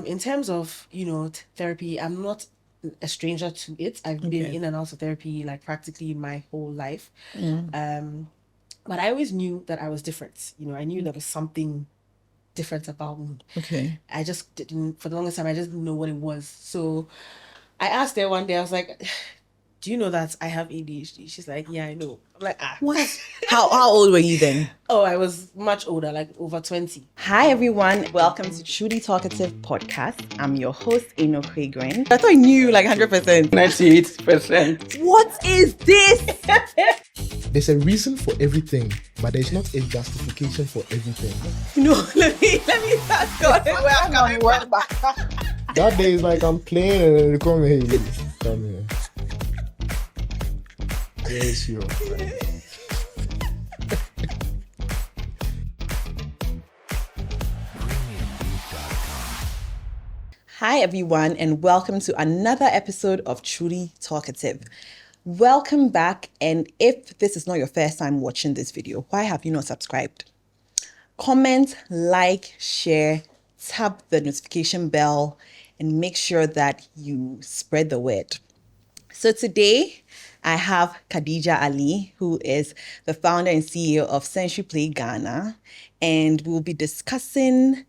In terms of, therapy, I'm not a stranger to it. I've been in and out of therapy like practically my whole life. But I always knew that I was different. I knew there was something different about me. Okay. I just didn't, for the longest time, I just didn't know what it was. So I asked her one day, I was like, do you know that I have ADHD? She's like, yeah, I know. I'm like, What? How old were you then? Oh, I was much older, like over 20. Hi everyone, welcome to Truly Talkative Podcast. I'm your host, Eno Craigren. I thought I knew like 100%. 98%. What is this? There's a reason for everything, but there's not a justification for everything. Let me start going where I'm coming from. That day is like I'm playing and then they come here. Come here. Yes, you. Hi everyone, and welcome to another episode of Truly Talkative. Welcome back, and if this is not your first time watching this video, why have you not subscribed? Comment, like, share, tap the notification bell, and make sure that you spread the word. So today, I have Khadija Ali, who is the founder and CEO of Century Play Ghana, and we'll be discussing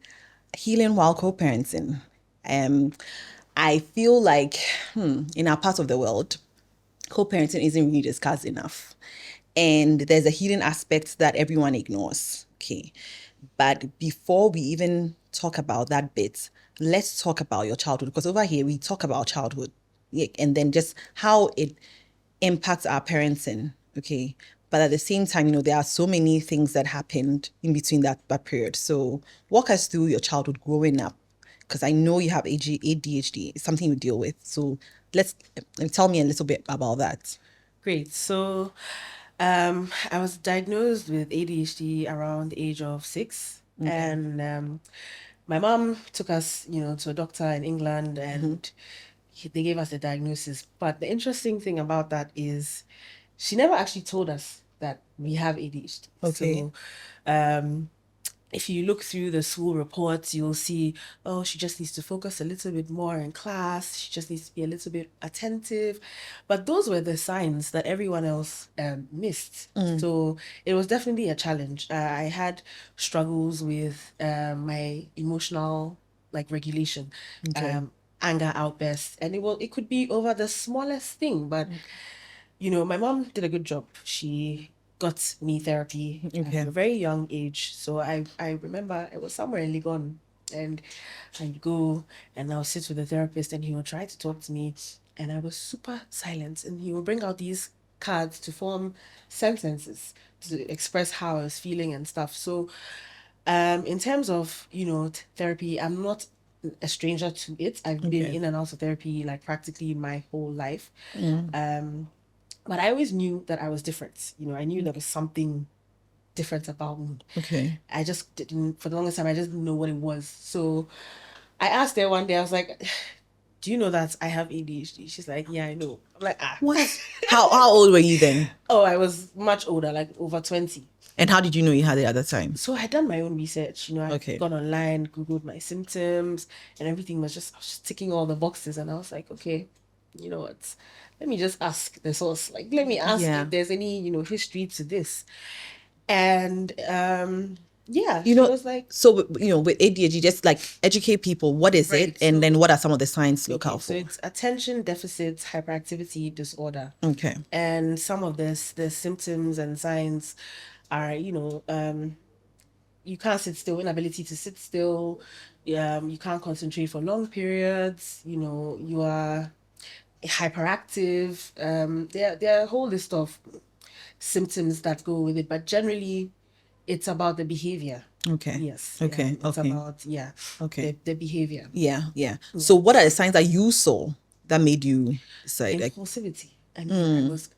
healing while co-parenting. I feel like in our part of the world, co-parenting isn't really discussed enough. And there's a healing aspect that everyone ignores. Okay. But before we even talk about that bit, let's talk about your childhood. Because over here, we talk about childhood and then just how it impacts our parenting. Okay. But at the same time, there are so many things that happened in between that period. So walk us through your childhood growing up. Because I know you have ADHD. It's something you deal with. So tell me a little bit about that. Great. So I was diagnosed with ADHD around the age of 6. Okay. And my mom took us, to a doctor in England, and they gave us the diagnosis. But the interesting thing about that is she never actually told us that we have ADHD. Okay. So if you look through the school reports, you'll see, she just needs to focus a little bit more in class. She just needs to be a little bit attentive. But those were the signs that everyone else missed. So it was definitely a challenge. I had struggles with my emotional regulation, anger outbursts. And it could be over the smallest thing. But, my mom did a good job. She got me therapy at a very young age. So I remember it was somewhere in Legon, and I'd go and I'll sit with the therapist, and he would try to talk to me, and I was super silent, and he would bring out these cards to form sentences to express how I was feeling and stuff. So in terms of therapy, I'm not a stranger to it. I've been in and out of therapy like practically my whole life. But I always knew that I was different. I knew there was something different about me. Okay. I just didn't, for the longest time, I just didn't know what it was. So I asked her one day, I was like, do you know that I have ADHD? She's like, yeah, I know. I'm like, What? How old were you then? Oh, I was much older, like over 20. And how did you know you had it at that time? So I had done my own research. I gone online, Googled my symptoms, and everything I was just ticking all the boxes. And I was like, okay, you know what? Let me just ask the source. Let me ask if there's any, history to this. And she was like... So, with ADHD, just educate people. What is it? And then what are some of the signs to look out for? So it's attention deficit hyperactivity disorder. Okay. And some of the symptoms and signs are, you can't sit still, inability to sit still. You can't concentrate for long periods. You are hyperactive. There are a whole list of symptoms that go with it, but generally it's about the behavior. Okay. Yes. Okay. It's about the behavior. Yeah. So what are the signs that you saw that made you decide? Impulsivity. I was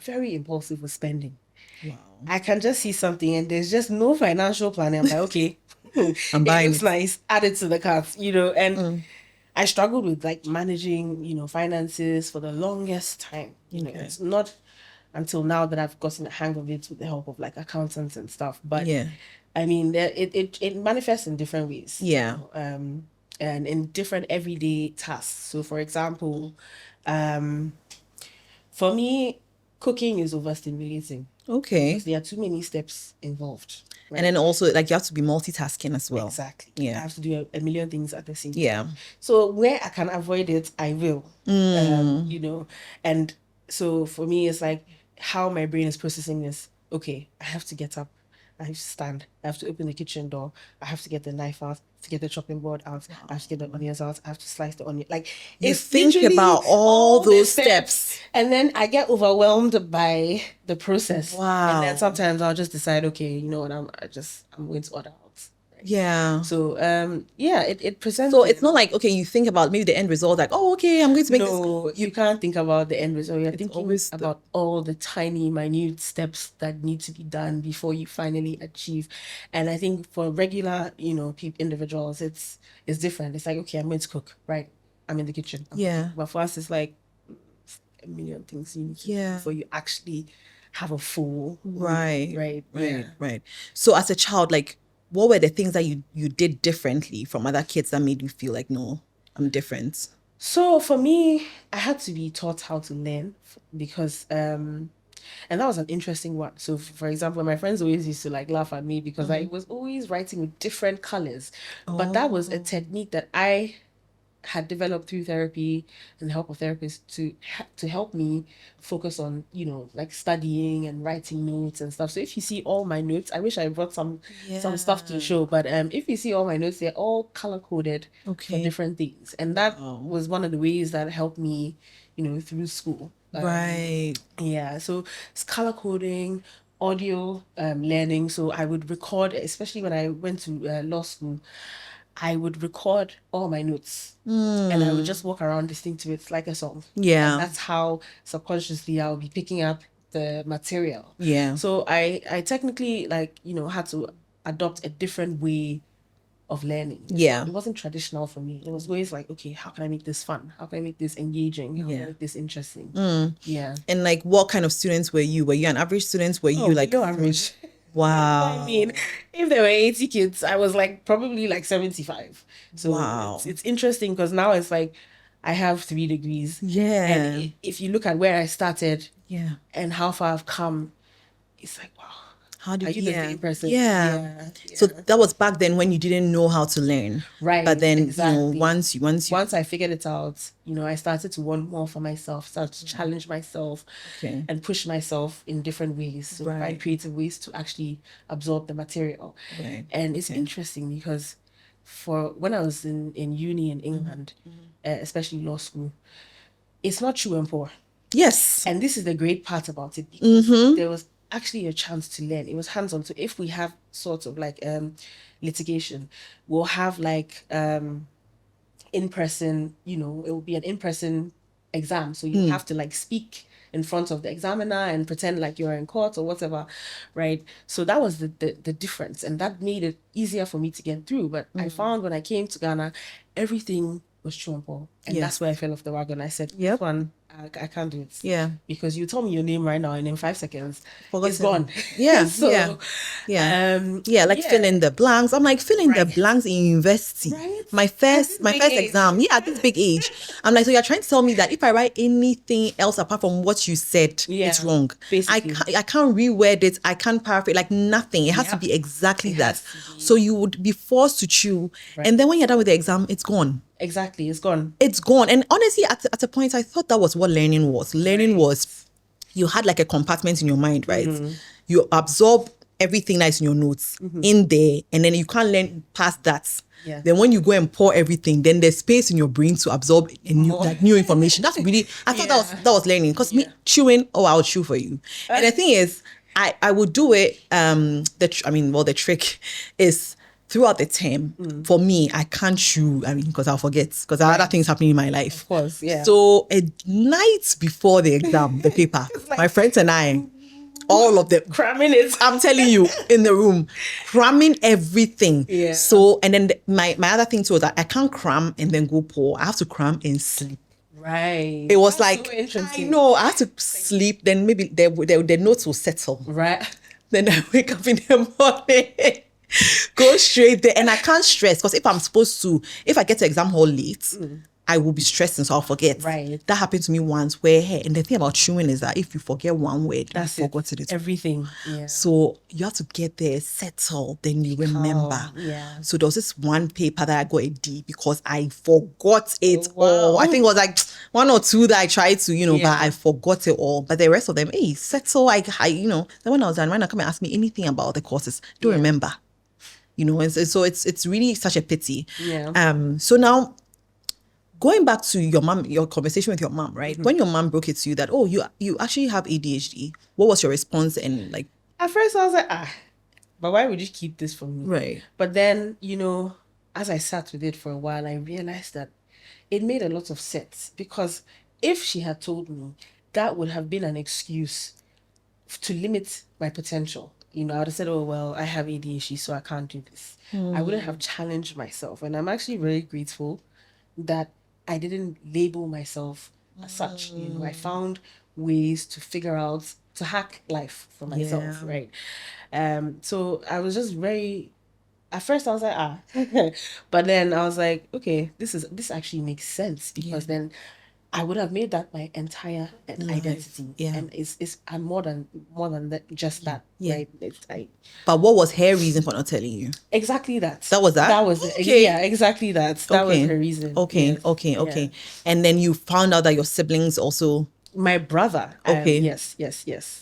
very impulsive with spending. Wow. I can just see something and there's just no financial planning. I'm like, okay, I'm buying. It looks nice, add it to the cart, and I struggled with managing, finances for the longest time. It's not until now that I've gotten the hang of it with the help of accountants and stuff. But I mean, it manifests in different ways. Yeah. and in different everyday tasks. So, for example, for me, cooking is overstimulating Okay. because there are too many steps involved. Right? And then also, like, you have to be multitasking as well. Exactly. Yeah. I have to do a million things at the same time. Yeah. So where I can avoid it, I will. You know, and so for me, it's like how my brain is processing this. Okay, I have to get up. I have to stand. I have to open the kitchen door. I have to get the knife out. To get the chopping board out. I have to get the onions out. I have to slice the onion. Like You it's think literally about all the those steps. and then I get overwhelmed by the process. Wow. And then sometimes I'll just decide, okay, you know what, I'm going to order out. Yeah. So yeah, it presents. So it's not like, okay, you think about maybe the end result, like, oh, okay, I'm going to make this. No, you can't think about the end result. You're thinking always about all the tiny, minute steps that need to be done before you finally achieve. And I think for regular, you know, individuals, it's different. It's like, okay, I'm going to cook, right? I'm in the kitchen. Yeah. But for us, it's like a million things you need to do before you actually have a full Right. Yeah. So as a child, like, what were the things that you did differently from other kids that made you feel like, no, I'm different? So for me, I had to be taught how to learn because and that was an interesting one. So for example, my friends always used to like laugh at me because I was always writing with different colors. But that was a technique that I had developed through therapy and the help of therapists to help me focus on, you know, like studying and writing notes and stuff. So if you see all my notes, I wish I brought some stuff to show, but if you see all my notes, they're all color coded for different things, and that was one of the ways that helped me, you know, through school. Yeah, so it's color coding, audio learning. So I would record, especially when I went to law school, I would record all my notes and I would just walk around listening to it like a song. Yeah. And that's how subconsciously I'll be picking up the material. Yeah. So I technically, like, you know, had to adopt a different way of learning. Yeah. It wasn't traditional for me. It was always like, okay, how can I make this fun? How can I make this engaging? How can I make this interesting? Yeah. And like, what kind of students were you? Were you an average student? Were you like below average? Wow. I mean, if there were 80 kids, I was like probably like 75. So Wow. it's interesting because now it's like I have 3 degrees. Yeah. And if you look at where I started and how far I've come, it's like, wow. How do Are you the same person? Yeah. So that was back then when you didn't know how to learn. Right. But then, exactly. you know, once you I figured it out, you know, I started to want more for myself, started to challenge myself and push myself in different ways. So find creative ways to actually absorb the material. Right. And it's interesting because for when I was in uni in England, especially law school, it's not true and poor. Yes. And this is the great part about it because there was actually a chance to learn. It was hands-on. So if we have sort of like litigation, we'll have like in-person, you know, it will be an in-person exam. So you have to like speak in front of the examiner and pretend like you're in court or whatever, right? So that was the difference, and that made it easier for me to get through. But I found when I came to Ghana, everything was true and Paul. And that's where I fell off the wagon. I said, Yep. one, I can't do it. Yeah. Because you tell me your name right now and in 5 seconds, Forgotten. it's gone. Yeah. So, like fill in the blanks. I'm like, fill in the blanks in university. Right. My first exam. Yeah, at this big age. I'm like, so you're trying to tell me that if I write anything else apart from what you said, it's wrong. Basically. I can't reword it. I can't paraphrase, like nothing. It has to be exactly that. So you would be forced to chew. Right. And then when you're done with the exam, it's gone. Exactly, it's gone. It's gone. And honestly, at a point, I thought that was what learning was. Learning was, you had like a compartment in your mind, right? You absorb everything that's in your notes in there, and then you can't learn past that. Yeah. Then when you go and pour everything, then there's space in your brain to absorb new information. That's really, I thought that was learning. Because me chewing, I'll chew for you. And the thing is, I would do it. The trick is, throughout the term, for me, I can't chew. I mean, because I'll forget. Because there are other things happening in my life. Of course, yeah. So a night before the exam, the paper, like, my friends and I, all of them cramming it. I'm telling you, in the room, cramming everything. Yeah. So, and then my other thing too was that I can't cram and then go pour. I have to cram and sleep. Right. It was That's like, so interesting. I know, I have to sleep. Then maybe the notes will settle. Right. Then I wake up in the morning. Go straight there. And I can't stress because if I get to exam hall late, I will be stressing, so I'll forget. Right. That happened to me once where, and the thing about chewing is that if you forget one word, That's you've it. forgotten it. Everything. Yeah. So you have to get there, settle, then you remember. Yeah. So there was this one paper that I got a D because I forgot it Oh, wow. all. I think it was like one or two that I tried to, but Yeah. I forgot it all. But the rest of them, hey, settle. Then when I was done, when I come and ask me anything about the courses, don't remember. So it's really such a pity. Yeah. So now, going back to your conversation with your mom, right? When your mom broke it to you that, oh, you actually have ADHD, what was your response? And like, At first I was like, but why would you keep this from me? right. But then, as I sat with it for a while, I realized that it made a lot of sense, because if she had told me, that would have been an excuse to limit my potential. I would have said, oh, well, I have ADHD, so I can't do this. I wouldn't have challenged myself. And I'm actually very grateful that I didn't label myself as such. I found ways to figure out, to hack life for myself, right? So I was just at first I was like, but then I was like, okay, this actually makes sense, because then I would have made that my entire identity. Yeah. And I'm more than that, just that, right? But what was her reason for not telling you? Exactly that. That was that? That was Okay. Yeah, exactly that. That was her reason. Okay, Yes. okay. Yeah. And then you found out that your siblings also. My brother. Okay. Yes.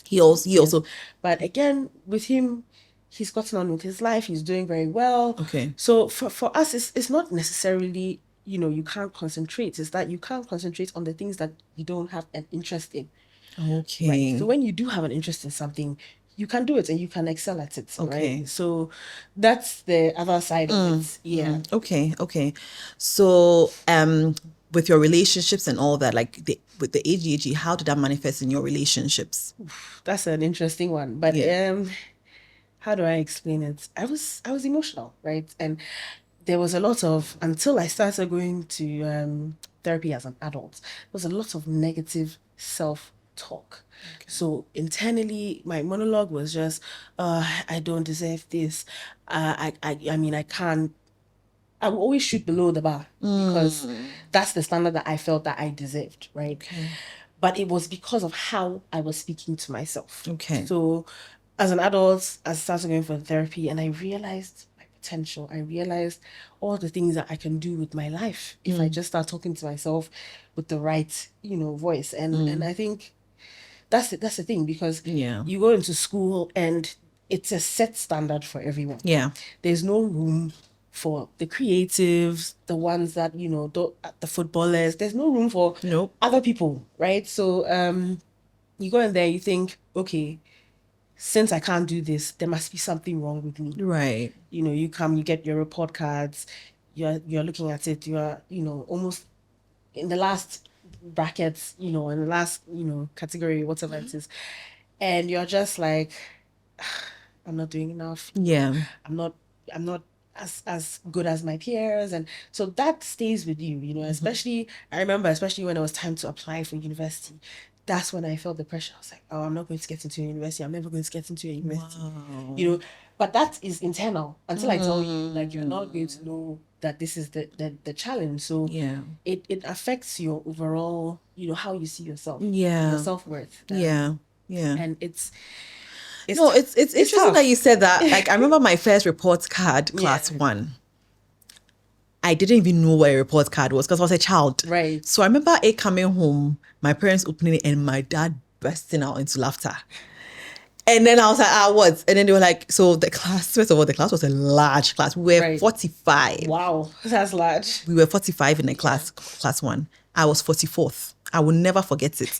He also. But again, with him, he's gotten on with his life. He's doing very well. Okay. So for us, it's not necessarily, you can't concentrate. It's that you can't concentrate on the things that you don't have an interest in. Okay. Right. So when you do have an interest in something, you can do it and you can excel at it. Okay. Right. So that's the other side of it. Yeah. Okay. So with your relationships and all that, like with the ADHD, how did that manifest in your relationships? That's an interesting one. But how do I explain it? I was emotional, right? And there was a lot of, until I started going to therapy as an adult, there was a lot of negative self-talk. Okay. So internally, my monologue was just, I don't deserve this. I mean, I can't. I will always shoot below the bar, because that's the standard that I felt that I deserved, right? Okay. But it was because of how I was speaking to myself. Okay. So as an adult, I started going for therapy, and I realized my potential. I realized all the things that I can do with my life if I just start talking to myself with the right, voice. And I think that's the thing, because you go into school and it's a set standard for everyone. Yeah. There's no room for the creatives, the ones that, the footballers. There's no room for other people, right? So you go in there, you think, okay, since I can't do this, there must be something wrong with me. Right. You come, you get your report cards, you're looking at it, you're, almost in the last brackets, in the last, category, whatever it is. And you're just like, I'm not doing enough. Yeah. I'm not as good as my peers. And so that stays with you, especially, I remember, especially when it was time to apply for university. That's when I felt the pressure. I was like, oh, I'm not going to get into a university. I'm never going to get into a university. Wow. But that is internal until I tell you, like, you're not going to know that this is the challenge. So it affects your overall, how you see yourself. Yeah. Your self-worth. Yeah. And it's interesting tough. that you said that. Like, I remember my first report card, class 1. I didn't even know what a report card was because I was a child. Right. So I remember it coming home, my parents opening it, and my dad bursting out into laughter. And then I was like, what? And then they were like, so the class, first of all, the class was a large class. We were 45. Wow, that's large. We were 45 in the class 1. I was 44th. I will never forget it.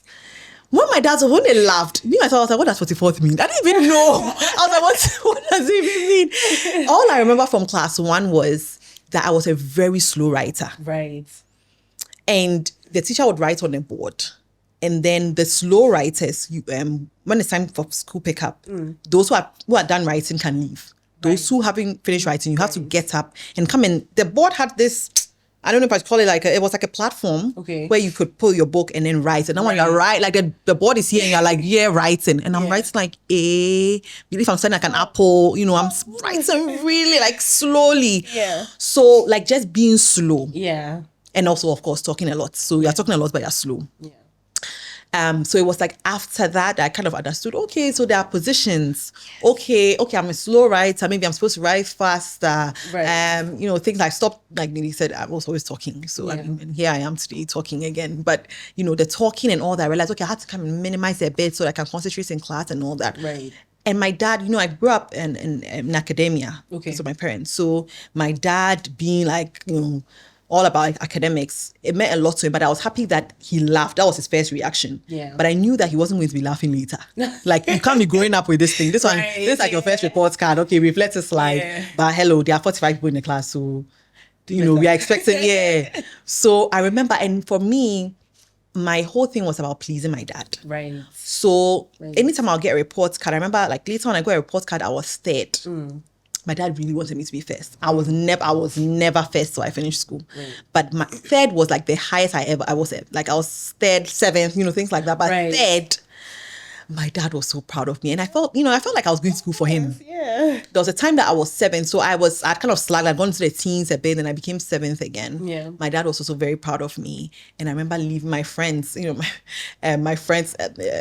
When my dad, when they laughed, me myself, I was like, what does 44th mean? I didn't even know. I was like, what does it even mean? All I remember from class 1 was that I was a very slow writer. Right. And the teacher would write on the board. And then the slow writers, when it's time for school pickup, those who are done writing can leave. Those who haven't finished writing, you have to get up and come in. The board had this I don't know if I call it like it was like a platform Okay. where you could pull your book and then write. And then when you're right, like the board is here and you're like, writing. And I'm writing like believe I'm saying like an apple, I'm writing really like slowly. Yeah. So like just being slow. Yeah. And also, of course, talking a lot. So you're talking a lot, but you're slow. Yeah. So it was like after that, I kind of understood, okay, so there are positions. Okay, I'm a slow writer. Maybe I'm supposed to write faster. Right. Things like stop, like Nini said, I was always talking. So I mean, and here I am today talking again. But, the talking and all that, I realized, okay, I had to kind of minimize a bit so that I can concentrate in class and all that. Right. And my dad, I grew up in academia. Okay. So my parents. So my dad being like, all about like, academics, it meant a lot to him, but I was happy that he laughed. That was his first reaction. Yeah. But I knew that he wasn't going to be laughing later. Like, you can't be growing up with this thing. This one, this is like your first report card. Okay, we've let it slide. Yeah. But hello, there are 45 people in the class. So, we are expecting, So I remember, and for me, my whole thing was about pleasing my dad. Right. So anytime I'll get a report card, I remember like later on I got a report card, I was third. My dad really wanted me to be first. I was never first, so I finished school. But my third was like the highest I was at. Like I was third, seventh, things like that. But third, my dad was so proud of me. And I felt like I was going to school for him. Yeah. There was a time that I was seventh, so I'd kind of slacked. I'd gone to the teens a bit, and I became seventh again. Yeah. My dad was also very proud of me. And I remember leaving my friends, my friends,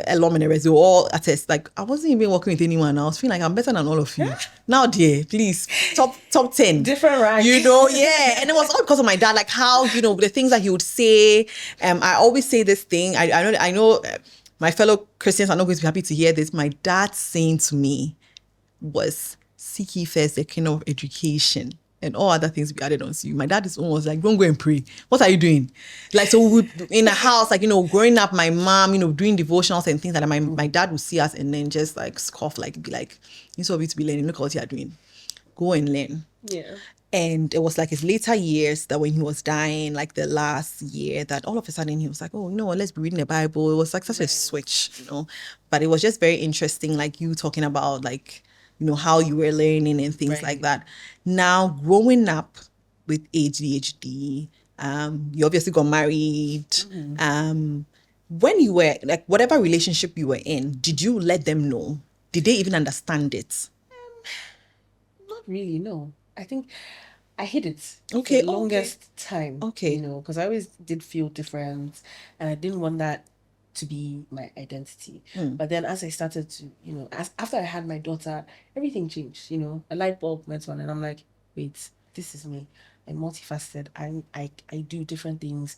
alum and they were all attest. Like, I wasn't even working with anyone. I was feeling like I'm better than all of you. Now, dear, please, top 10. Different rank. Yeah. And it was all because of my dad, like how, the things that he would say. I always say this thing. I know my fellow Christians are not going to be happy to hear this. My dad saying to me was, seek ye first the kingdom of education and all other things be added onto you. My dad is almost like, don't go and pray. What are you doing? Like, so we would, in the house, like, growing up, my mom, doing devotionals and things like that. My dad would see us and then just like scoff, like, be like, instead of you to be learning, look what you are doing. Go and learn. Yeah. And it was like his later years that when he was dying, like the last year, that all of a sudden he was like, oh, let's be reading the Bible. It was like such a switch, But it was just very interesting, like you talking about like, how you were learning and things like that. Now, growing up with ADHD, you obviously got married. When you were, like, whatever relationship you were in, did you let them know? Did they even understand it? Not really, no. I think I hid it for Okay, the longest time. Okay. Because I always did feel different and I didn't want that to be my identity. But then as I started to, after I had my daughter, everything changed, a light bulb went on and I'm like, wait, this is me. I'm multifaceted. I do different things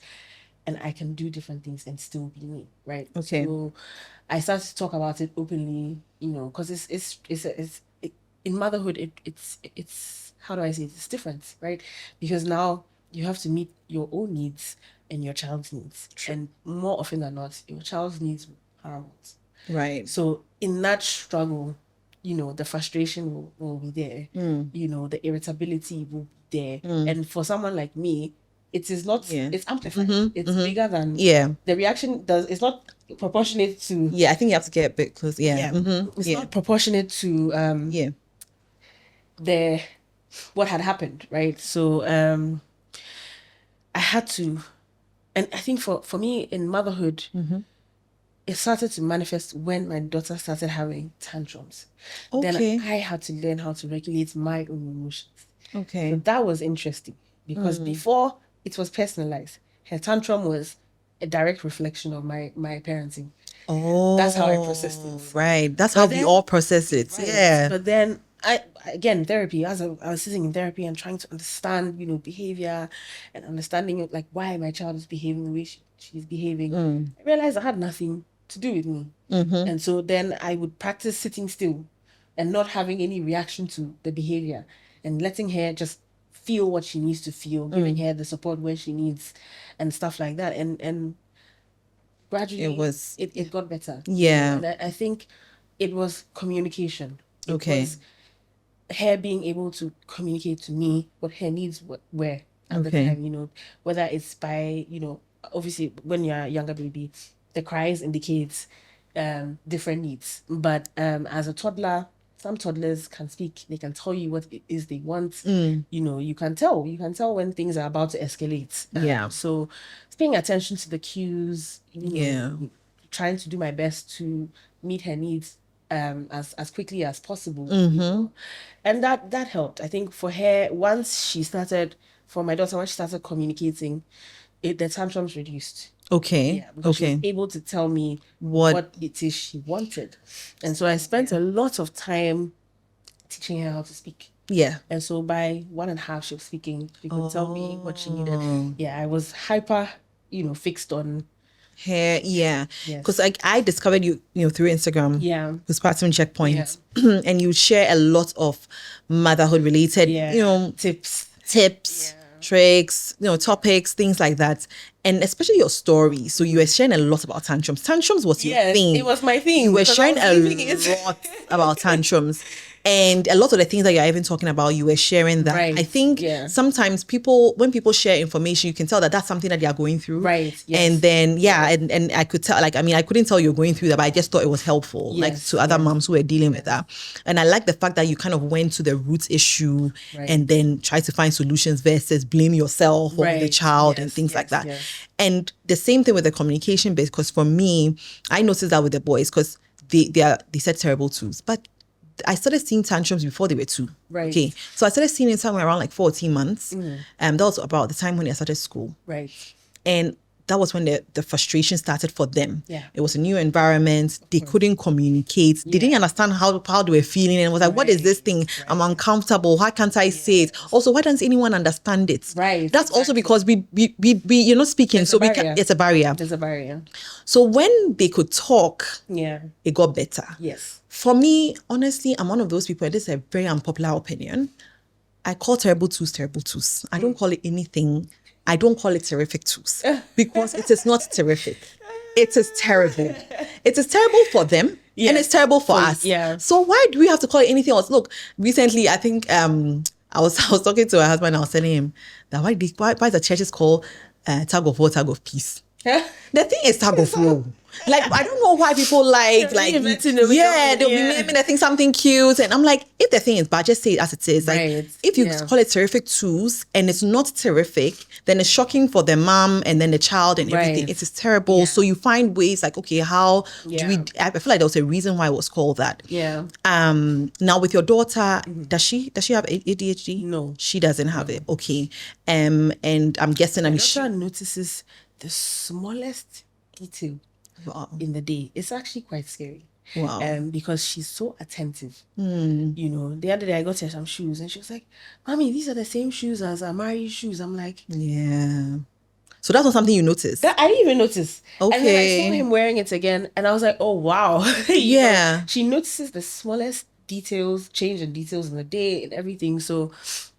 and I can do different things and still be me, right? Okay. So I started to talk about it openly, because it's in motherhood, it's how do I say it? It's different, right? Because now you have to meet your own needs and your child's needs. True. And more often than not, your child's needs are paramount. Right. So in that struggle, the frustration will be there. The irritability will be there. And for someone like me, it is not, it's amplified. It's bigger than, the reaction it's not proportionate to. Yeah, I think you have to get a bit close. Yeah. It's not proportionate to, what had happened, right? So I had to, and I think for me in motherhood, it started to manifest when my daughter started having tantrums. Then I had to learn how to regulate my own emotions. Okay. So that was interesting because before it was personalized. Her tantrum was a direct reflection of my parenting. Oh, that's how I processed it. Right. That's how we all process it. Right. Yeah. But then therapy, as I was sitting in therapy and trying to understand, behavior and understanding like why my child is behaving the way she's behaving, I realized I had nothing to do with me. And so then I would practice sitting still and not having any reaction to the behavior and letting her just feel what she needs to feel, giving her the support where she needs and stuff like that. And gradually it got better. Yeah. And I think it was communication. It Okay. was her being able to communicate to me what her needs were at the time, whether it's by, obviously when you're a younger baby, the cries indicates different needs. But as a toddler, some toddlers can speak. They can tell you what it is they want. You know, you can tell when things are about to escalate. Yeah. So paying attention to the cues, Yeah. trying to do my best to meet her needs as quickly as possible. You know? And that helped. I think for her, for my daughter, once she started communicating, the tantrums reduced. Okay. Yeah, because she was able to tell me what it is she wanted. And so I spent a lot of time teaching her how to speak. Yeah. And so by 1.5, she was speaking. She could tell me what she needed. Yeah, I was hyper, fixed on Hair, yeah. Yes. Because I discovered you through Instagram. Yeah. Postpartum checkpoints. And you share a lot of motherhood related, tips, tricks, topics, things like that. And especially your story. So you were sharing a lot about tantrums. Tantrums was your thing. It was my thing. You were sharing a lot about tantrums. And a lot of the things that you're even talking about, you were sharing that. Right. I think sometimes when people share information, you can tell that that's something that they are going through. Right. Yes. And then, and I could tell, I couldn't tell you're going through that, but I just thought it was helpful, to other moms who were dealing with that. And I like the fact that you kind of went to the root issue and then try to find solutions versus blame yourself or the child and things like that. Yes. And the same thing with the communication base, because for me, I noticed that with the boys, because they said terrible twos, but I started seeing tantrums before they were 2. Right. Okay. So I started seeing it somewhere around like 14 months. That was about the time when I started school. Right. And that was when the frustration started for them. Yeah. It was a new environment. They couldn't communicate. They didn't understand how they were feeling. And it was like, what is this thing? I'm uncomfortable. Why can't I say it? Also, why doesn't anyone understand it? Right. That's also because we you're not speaking. It's a barrier. There's a barrier. So when they could talk, it got better. Yes. For me, honestly, I'm one of those people, and this is a very unpopular opinion. I call terrible twos terrible twos. I don't call it anything. I don't call it terrific twos because it is not terrific. It is terrible. It is terrible for them and it's terrible for us. Yeah. So why do we have to call it anything else? Look, recently, I think I was talking to my husband. I was telling him that why is the churches called tag of war, tag of peace? The thing is tag of war. Like, I don't know why people they'll be naming the thing something cute. And I'm like, if the thing is bad, just say it as it is. Like, if you call it terrific twos and it's not terrific, then it's shocking for the mom and then the child and everything. It is terrible. Yeah. So you find ways like, okay, how do we, I feel like there was a reason why it was called that. Yeah. Now with your daughter, does she have ADHD? No. She doesn't have it. Okay. And I'm guessing, my daughter notices the smallest detail in the day. It's actually quite scary. Wow. Because she's so attentive. The other day I got her some shoes and she was like, Mommy, these are the same shoes as Amari's shoes. I'm like, yeah. So that's not something you noticed? That I didn't even notice. Okay. And then I saw him wearing it again and I was like, oh wow. She notices the smallest details, change in details in the day and everything. So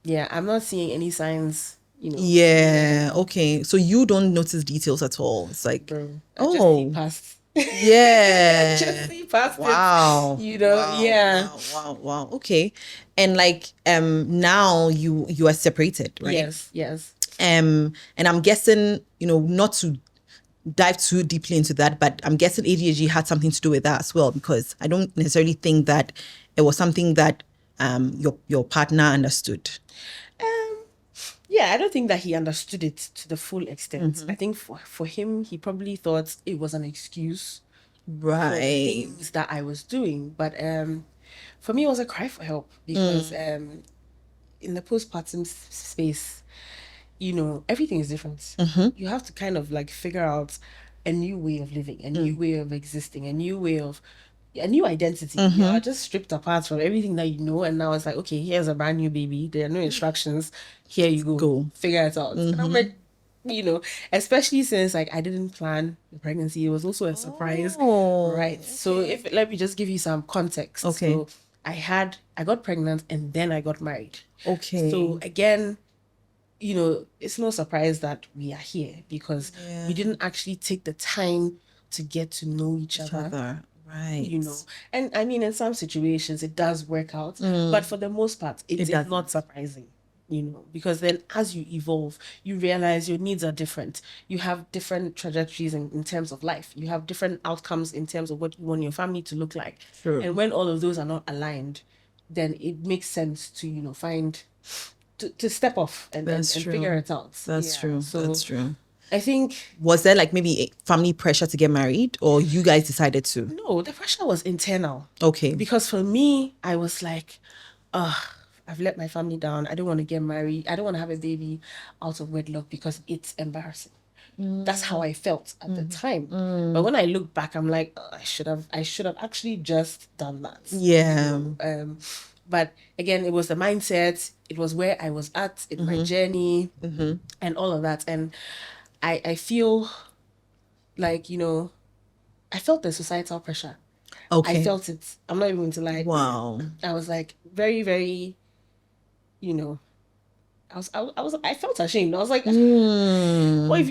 yeah, I'm not seeing any signs. Yeah. Okay. So you don't notice details at all. It's like, just see past. Yeah. Just see past. Wow. It, wow, yeah. Wow. Okay. And like now you are separated, right? Yes. And I'm guessing, not to dive too deeply into that, but I'm guessing ADHD had something to do with that as well, because I don't necessarily think that it was something that your partner understood. Yeah, I don't think that he understood it to the full extent. I think for him, he probably thought it was an excuse for things that I was doing. But for me, it was a cry for help because in the postpartum space, everything is different. You have to kind of like figure out a new way of living, a new way of existing, a new identity. You're just stripped apart from everything that you know, and now it's like, okay, here's a brand new baby. There are no instructions. Here you go. Figure it out. And I'm like, especially since like I didn't plan the pregnancy. It was also a surprise, right? So let me just give you some context. Okay. So I got pregnant and then I got married. Okay. So again, it's no surprise that we are here because we didn't actually take the time to get to know each other. Right. And I mean, in some situations it does work out, but for the most part, it's not surprising. because then as you evolve, you realize your needs are different. You have different trajectories in terms of life. You have different outcomes in terms of what you want your family to look like. True. And when all of those are not aligned, then it makes sense to, find, to step off and figure it out. That's true. So That's true. I think, Was there like maybe a family pressure to get married, or you guys decided to? no, the pressure was internal. Okay. Because for me, I was like, I've let my family down. I don't want to get married. I don't want to have a baby out of wedlock because it's embarrassing. That's how I felt at the time. But when I look back, I'm like, I should have actually just done that. Yeah. But again, it was the mindset. It was where I was at in my journey and all of that. And I feel like, I felt the societal pressure. Okay. I felt it. I'm not even going to lie. Wow. I was like very, very, I felt ashamed. I was like,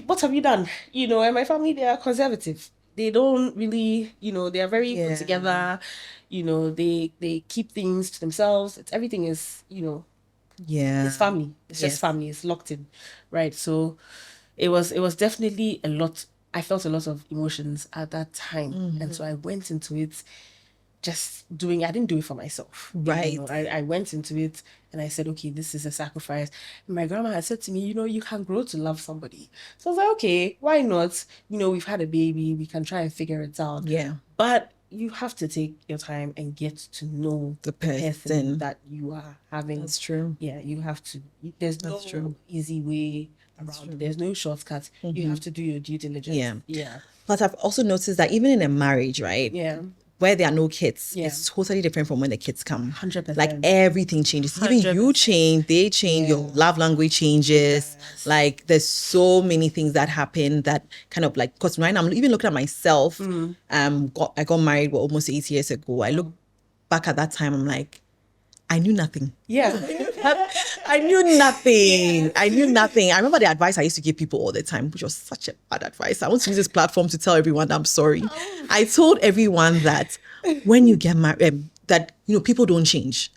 what have you done? And my family, they are conservative. They don't really, they are very put together. They keep things to themselves. Everything is, it's family. It's just family. It's locked in, right? So it was definitely a lot. I felt a lot of emotions at that time, and so I went into it just I didn't do it for myself. Right. I went into it and I said, okay, this is a sacrifice. And my grandma had said to me, you can grow to love somebody. So I was like, okay, why not? We've had a baby, we can try and figure it out. Yeah. But you have to take your time and get to know The person that you are having. That's true. Yeah, you have to. There's no easy way around it. There's no shortcuts. You have to do your due diligence. Yeah. Yeah. But I've also noticed that even in a marriage, right? Yeah. Where there are no kids, it's totally different from when the kids come. 100%. Like everything changes. Even you change, they change, your love language changes. Yes. Like there's so many things that happen that kind of like, because right now I'm even looking at myself. I got married almost 8 years ago. I look back at that time, I'm like, I knew nothing. Yeah. I knew nothing. I knew nothing. I remember the advice I used to give people all the time, which was such a bad advice. I want to use this platform to tell everyone that I'm sorry. I told everyone that when you get married, that people don't change.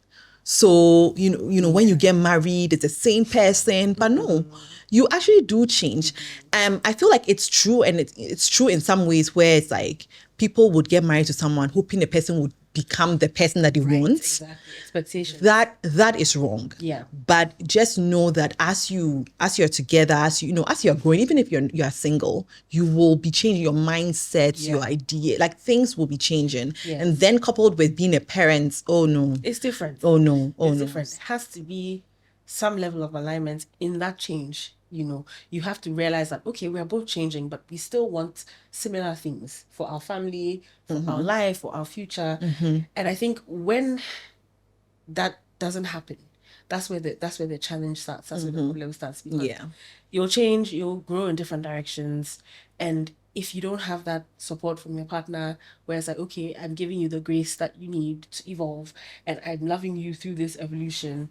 So when you get married, it's the same person, but no, you actually do change. I feel like it's true, and it's true in some ways where it's like people would get married to someone hoping the person would become the person that they want. Exactly. Expectations. That is wrong. Yeah. But just know that as you're together, as you're growing, even if you're single, you will be changing your mindset, your idea, like things will be changing. Yes. And then coupled with being a parent, oh no. It's different. Oh no. Oh It's no. different. It has to be some level of alignment in that change. You have to realize that, okay, we are both changing, but we still want similar things for our family, for our life, for our future. And I think when that doesn't happen, that's where the challenge starts. That's where the problem starts. Because you'll change, you'll grow in different directions. And if you don't have that support from your partner, where it's like, okay, I'm giving you the grace that you need to evolve, and I'm loving you through this evolution,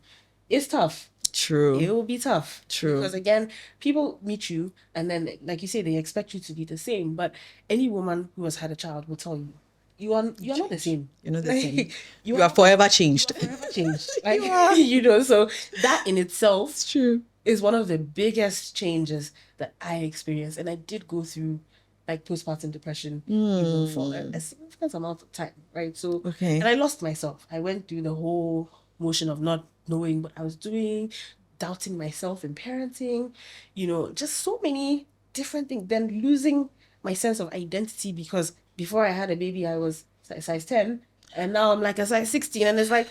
it's tough. True. It will be tough. True. Because again, people meet you and then, like you say, they expect you to be the same. But any woman who has had a child will tell you, you are not the same. You're not the same. You are forever changed. Forever changed. Like, so that in itself It's true. is one of the biggest changes that I experienced. And I did go through like postpartum depression for a significant amount of time, right? So, Okay. and I lost myself. I went through the whole motion of not knowing what I was doing, doubting myself in parenting, just so many different things. Then losing my sense of identity, because before I had a baby, I was size 10, and now I'm like a size 16, and it's like,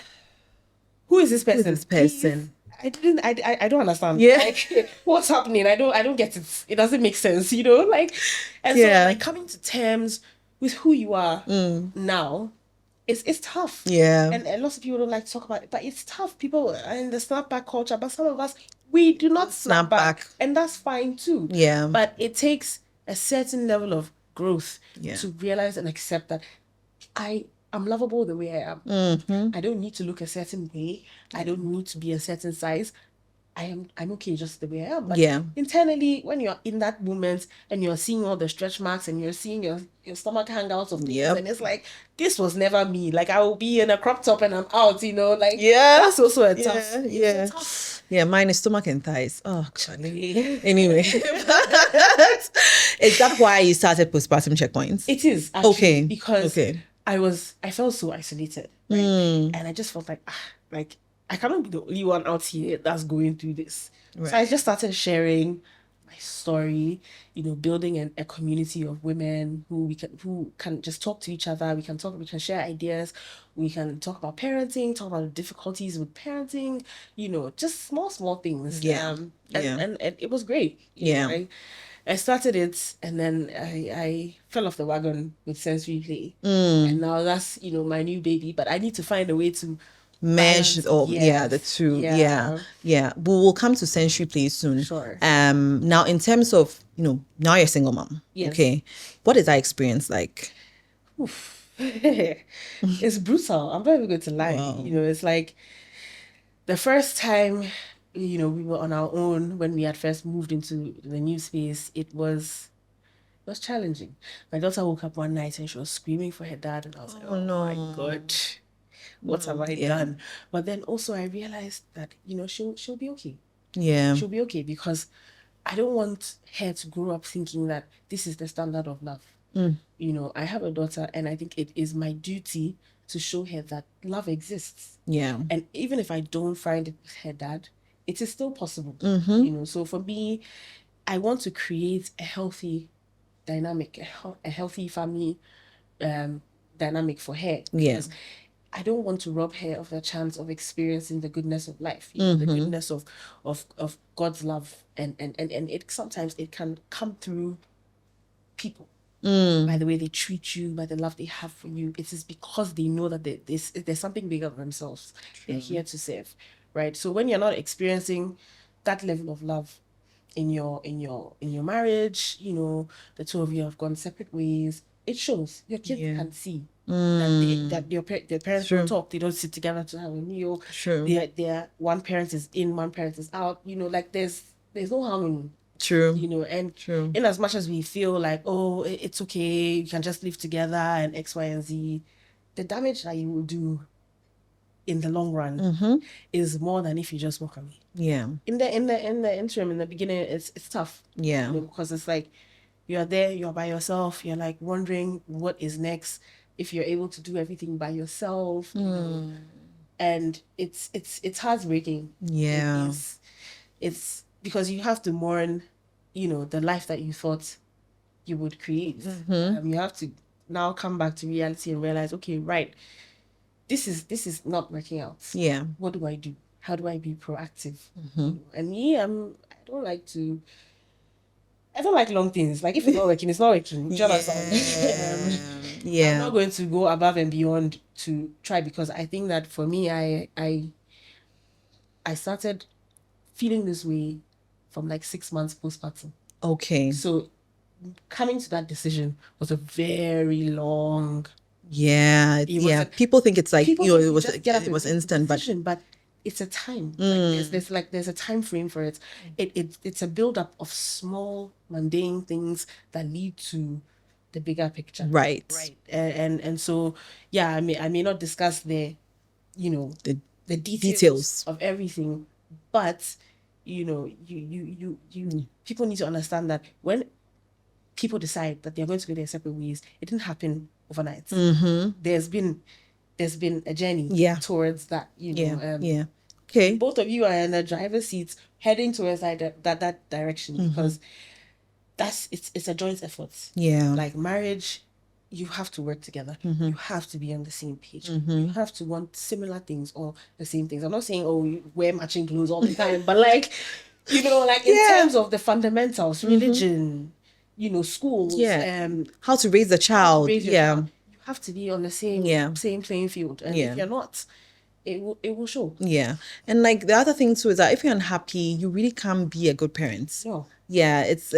who is this person? Who is this person? Please, I don't understand. Yeah. Like, what's happening? I don't get it. It doesn't make sense, like, and so like coming to terms with who you are now, it's tough. Yeah. And lots of people don't like to talk about it, but it's tough. People are in the snapback culture, but some of us, we do not snap back. And that's fine too. Yeah. But it takes a certain level of growth to realize and accept that I'm lovable the way I am. I don't need to look a certain way. I don't need to be a certain size. I'm okay just the way I am. But Yeah. internally, when you're in that moment and you're seeing all the stretch marks and you're seeing your stomach hang out of things, Yep. and it's like, this was never me. Like, I will be in a crop top and I'm out, like, Yeah. that's also a Yeah, tough. It's yeah. a tough. Yeah, mine is stomach and thighs. Oh, God. Anyway, Anyway. Is that why you started postpartum checkpoints? it is actually Okay. because Okay. I felt so isolated, right? And I just felt like I cannot be the only one out here that's going through this. Right. So I just started sharing my story, building a community of women who can just talk to each other. We can share ideas, we can talk about parenting, talk about the difficulties with parenting, just small things. Yeah. And it was great. Yeah. I started it, and then I fell off the wagon with sensory play, and now that's my new baby. But I need to find a way to Mesh balance. or Yes. the two. Yeah. But we'll come to sensory play soon. Sure. Now in terms of, now you're a single mom. Yes. Okay. What is that experience like? It's brutal. I'm not even going to lie. Wow. It's like the first time, we were on our own when we had first moved into the new space. It was challenging. My daughter woke up one night and she was screaming for her dad, and I was like, oh no. my God, what have I done? But then also I realized that, she'll be okay. Yeah. She'll be okay, because I don't want her to grow up thinking that this is the standard of love. I have a daughter, and I think it is my duty to show her that love exists. Yeah. And even if I don't find it with her dad, it is still possible. So for me, I want to create a healthy dynamic, a healthy family dynamic for her. Yeah. I don't want to rob her of the chance of experiencing the goodness of life, the goodness of God's love, and it sometimes it can come through people, by the way they treat you, by the love they have for you. It is because they know that there's something bigger than themselves. They're here to serve, right? So when you're not experiencing that level of love in your marriage, the two of you have gone separate ways. It shows. Your kids can see that their parents don't talk. They don't sit together to have a meal. True. Their one parent is in, one parent is out. Like there's no harmony. True. And True. in as much as we feel like, oh, it's okay, you can just live together and X, Y, and Z, the damage that you will do in the long run is more than if you just walk away. Yeah. In the interim, in the beginning, it's tough. Yeah. Because it's like you're there, you're by yourself, you're like wondering what is next, if you're able to do everything by yourself. And it's heartbreaking. Yeah. It's because you have to mourn, the life that you thought you would create. You have to now come back to reality and realize, okay, right, this is not working out. Yeah. What do I do? How do I be proactive? And me, I don't like long things. Like, if it's not working, it's not working. Do you understand? I'm not going to go above and beyond to try, because I think that for me, I started feeling this way from like 6 months postpartum. Okay. So coming to that decision was a very long. Yeah. People think it's like, it was instant, but it's a time. Like there's a time frame for it. It's a build-up of small mundane things that lead to the bigger picture. Right. And so I may not discuss the details of everything, but you people need to understand that when people decide that they're going to go their separate ways, it didn't happen overnight. There's been a journey towards that. Okay. Both of you are in the driver's seat heading towards that direction, because it's a joint effort. Yeah. Like marriage, you have to work together. You have to be on the same page. You have to want similar things or the same things. I'm not saying, oh, you wear matching clothes all the time, but like, in terms of the fundamentals, religion, schools, how to raise a child. You have to be on the same playing field. And if you're not, it will show. Yeah. And like the other thing too is that if you're unhappy, you really can't be a good parent. No. Yeah, it's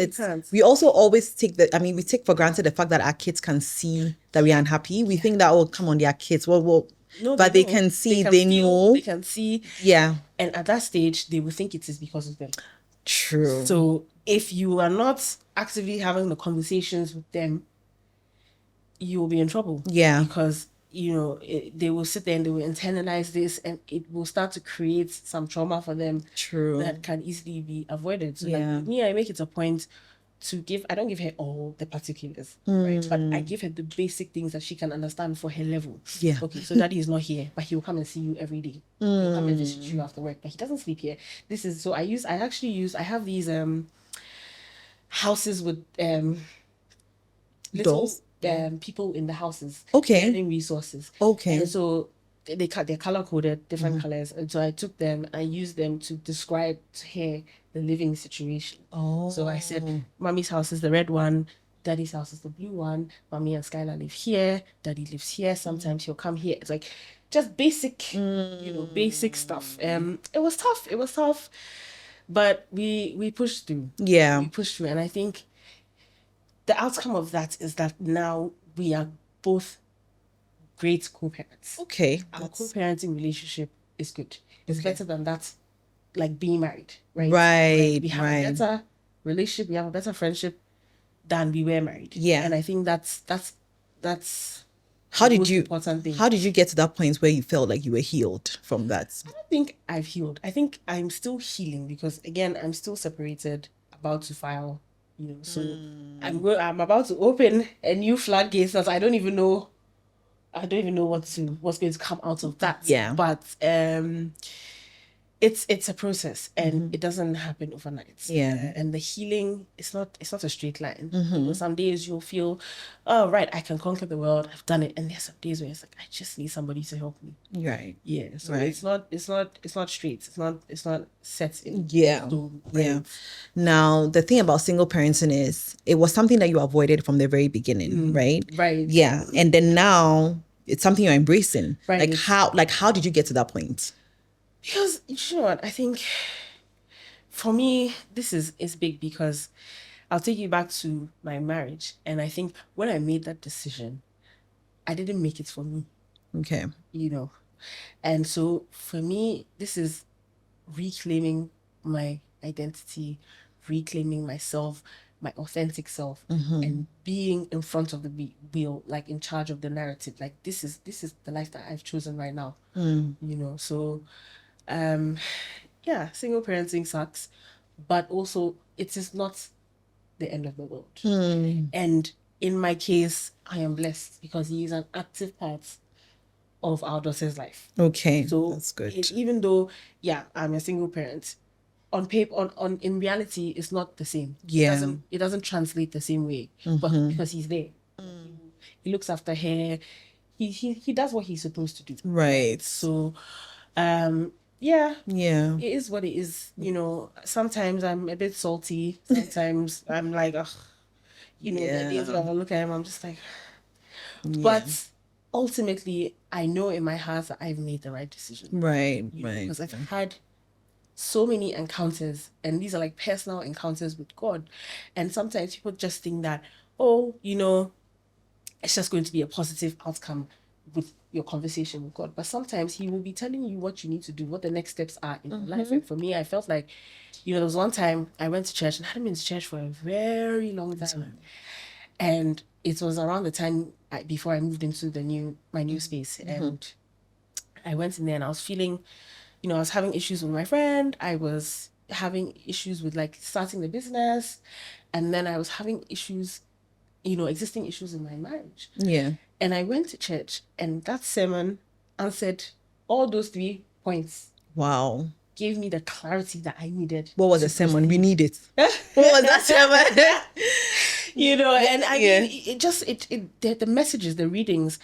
we also always we take for granted the fact that our kids can see that we are unhappy. We think that, oh, come on, they are kids. Well, No, but they know. can see, can they feel, know. they can see. Yeah, And at that stage, they will think it is because of them. true. So if you are not actively having the conversations with them, you will be in trouble. Yeah. Because, they will sit there and they will internalize this, and it will start to create some trauma for them. True. That can easily be avoided. So Yeah. like me, I make it a point to I don't give her all the particulars, right? But I give her the basic things that she can understand for her level. Yeah. Okay, so daddy is not here, but he will come and see you every day. He'll come and visit you after work, but he doesn't sleep here. I have these houses with little Dolls? people in the houses. Okay. Learning resources. Okay. And so they're color coded, different colors. And so I took them and used them to describe to her the living situation. Oh. So I said, Mommy's house is the red one, Daddy's house is the blue one. Mommy and Skylar live here, Daddy lives here. Sometimes he'll come here. It's like just basic, basic stuff. It was tough. But we pushed through. Yeah. We pushed through. And I think the outcome of that is that now we are both great co-parents. Okay. Our co-parenting relationship is good. It's better than that, like being married, right? Right. Like we have a better relationship, we have a better friendship than we were married. Yeah. And I think that's how the did most you important thing. How did you get to that point where you felt like you were healed from that? I don't think I've healed. I think I'm still healing because again, I'm still separated, about to file, so I'm about to open a new floodgate that I don't even know what's going to come out of that. Yeah. But it's a process and it doesn't happen overnight. Yeah. And the healing, it's not a straight line. Some days you'll feel, oh right, I can conquer the world, I've done it. And there's some days where it's like I just need somebody to help me. Right. Yeah. So Right. it's not straight. It's not set in stone. Yeah. Now the thing about single parenting is it was something that you avoided from the very beginning, right? Right. Yeah. And then now it's something you're embracing. Right. How did you get to that point? Because you know what, I think for me this is big because I'll take you back to my marriage, and I think when I made that decision, I didn't make it for me. Okay. And so for me, this is reclaiming my identity, reclaiming myself, my authentic self, and being in front of the wheel, like in charge of the narrative. Like this is the life that I've chosen right now. So single parenting sucks, but also it is not the end of the world. And in my case, I am blessed because he is an active part of our daughter's life. Okay, So that's good. Even though, I'm a single parent, on paper, on in reality, it's not the same. Yeah. It doesn't translate the same way, but because he's there, he looks after her. He does what he's supposed to do. Right. So, Yeah. it is what it is. Sometimes I'm a bit salty. Sometimes I'm like, ugh. The days when I look at him, I'm just like, but ultimately, I know in my heart that I've made the right decision. Right. Because I've had so many encounters, and these are like personal encounters with God. And sometimes people just think that, it's just going to be a positive outcome with your conversation with God. But sometimes he will be telling you what you need to do, what the next steps are in your life. And for me, I felt like, there was one time I went to church and I hadn't been to church for a very long time. And it was around the time before I moved into my new space. And I went in there and I was feeling, I was having issues with my friend. I was having issues with like starting the business. And then I was having issues, existing issues in my marriage. Yeah. And I went to church and that sermon answered all those 3 points. Wow. Gave me the clarity that I needed. What was the sermon? We need it. What was that sermon? And I mean, the messages, the readings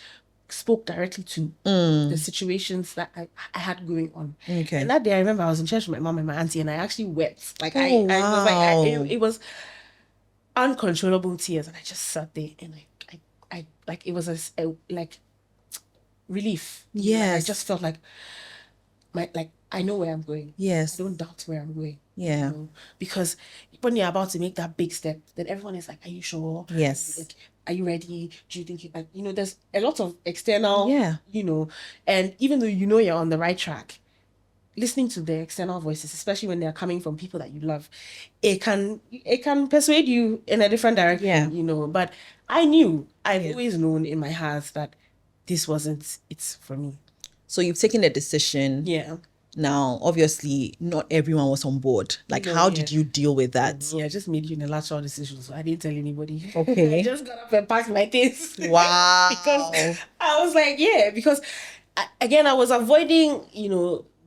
spoke directly to the situations that I had going on. Okay. And that day I remember I was in church with my mom and my auntie and I actually wept. Like wow. I was like, it was uncontrollable tears, and I just sat there and I like it was a like relief. Yes. I just felt like I know where I'm going. Yes. I don't doubt where I'm going. Yeah. Because when you're about to make that big step, then everyone is like, are you sure? Yes. Like, are you ready? Do you think like, there's a lot of external, Yeah. and even though you're on the right track, listening to the external voices, especially when they're coming from people that you love, it can persuade you in a different direction, But I've always known in my heart that this wasn't it's for me. So you've taken a decision. Yeah. Now, obviously, not everyone was on board. Like, how did you deal with that? Yeah, I just made unilateral decisions. So I didn't tell anybody. Okay. I just got up and packed my things. Wow. Because I was like, because again, I was avoiding,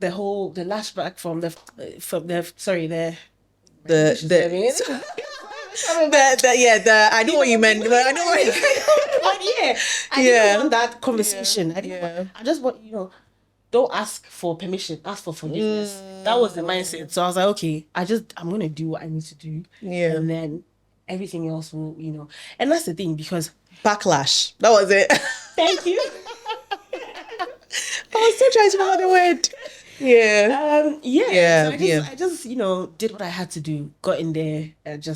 the lashback from the I know what you meant. But I know what you but I didn't want that conversation. I just want, don't ask for permission, ask for forgiveness. That was the mindset. So I was like, okay, I'm gonna do what I need to do. Yeah. And then everything else will, and that's the thing, because backlash. That was it. Thank you. I was still trying to remember the word. Yeah. So I just, did what I had to do, got in there, and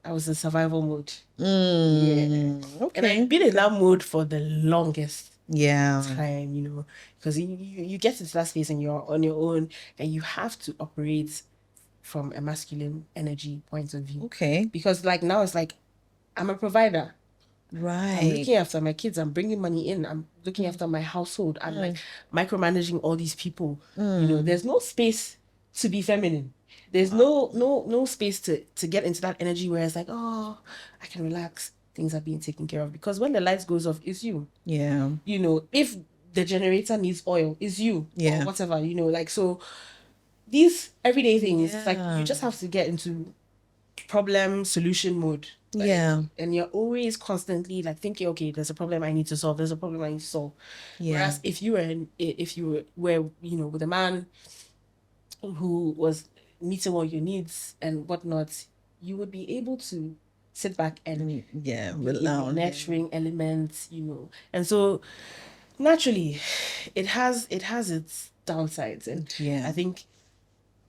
I was in survival mode. Okay. And I've been in that mode for the longest time, because you get into that space and you're on your own, and you have to operate from a masculine energy point of view. Okay. Because like now it's like, I'm a provider. Right. I'm looking after my kids. I'm bringing money in. I'm looking after my household. I'm like micromanaging all these people. There's no space to be feminine. There's no space to get into that energy where it's like, oh, I can relax. Things are being taken care of. Because when the lights goes off, it's you. Yeah. If the generator needs oil, it's you. Yeah. Or whatever, so these everyday things, it's like you just have to get into problem solution mode. And you're always constantly like thinking, okay, there's a problem I need to solve. There's a problem I need to solve. Whereas if you were with a man who was meeting all your needs and whatnot, you would be able to sit back and nurturing elements, and so naturally it has its downsides. And I think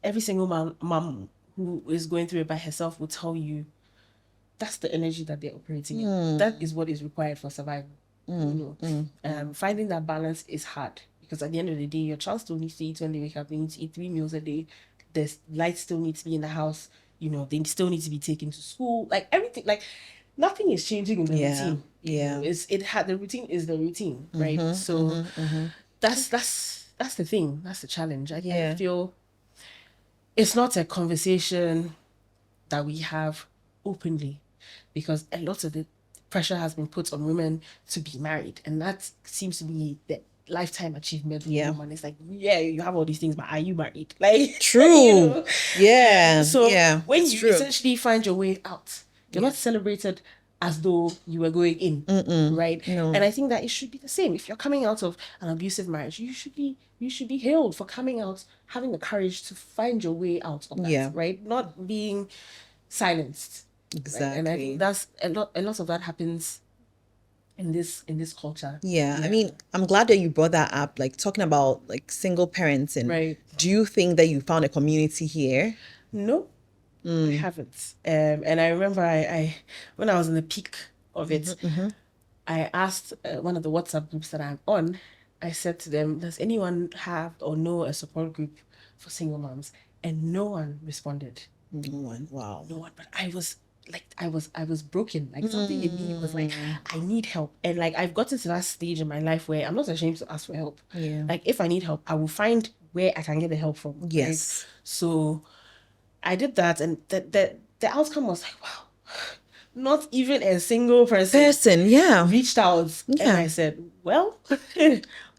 every single mom who is going through it by herself will tell you that's the energy that they're operating in. That is what is required for survival. Finding that balance is hard, because at the end of the day, your child still needs to eat when they wake up. They need to eat 3 meals a day. The lights still need to be in the house. They still need to be taken to school. Like everything, like nothing is changing in the routine. The routine is the routine, right? So that's the thing. That's the challenge. I feel it's not a conversation that we have openly, because a lot of the pressure has been put on women to be married, and that seems to be the lifetime achievement of a woman. It's like, you have all these things, but are you married? Like, true. So when you essentially find your way out, you're not celebrated as though you were going in. Right? No. And I think that it should be the same. If you're coming out of an abusive marriage, you should be hailed for coming out, having the courage to find your way out of that, right? Not being silenced. Exactly. Right? And I think that's a lot of that happens in this culture. I mean, I'm glad that you brought that up, like talking about like single parents. And do you think that you found a community here? No, I haven't. And I remember I when I was in the peak of it, I asked one of the WhatsApp groups that I'm on, I said to them, does anyone have or know a support group for single moms? And no one responded. No one. Wow. No one. But I was broken. Like something in me was like, I need help. And like I've gotten to that stage in my life where I'm not ashamed to ask for help. Like if I need help, I will find where I can get the help from. Yes. Right? So I did that, and the outcome was like, wow, not even a single person reached out. And I said, well,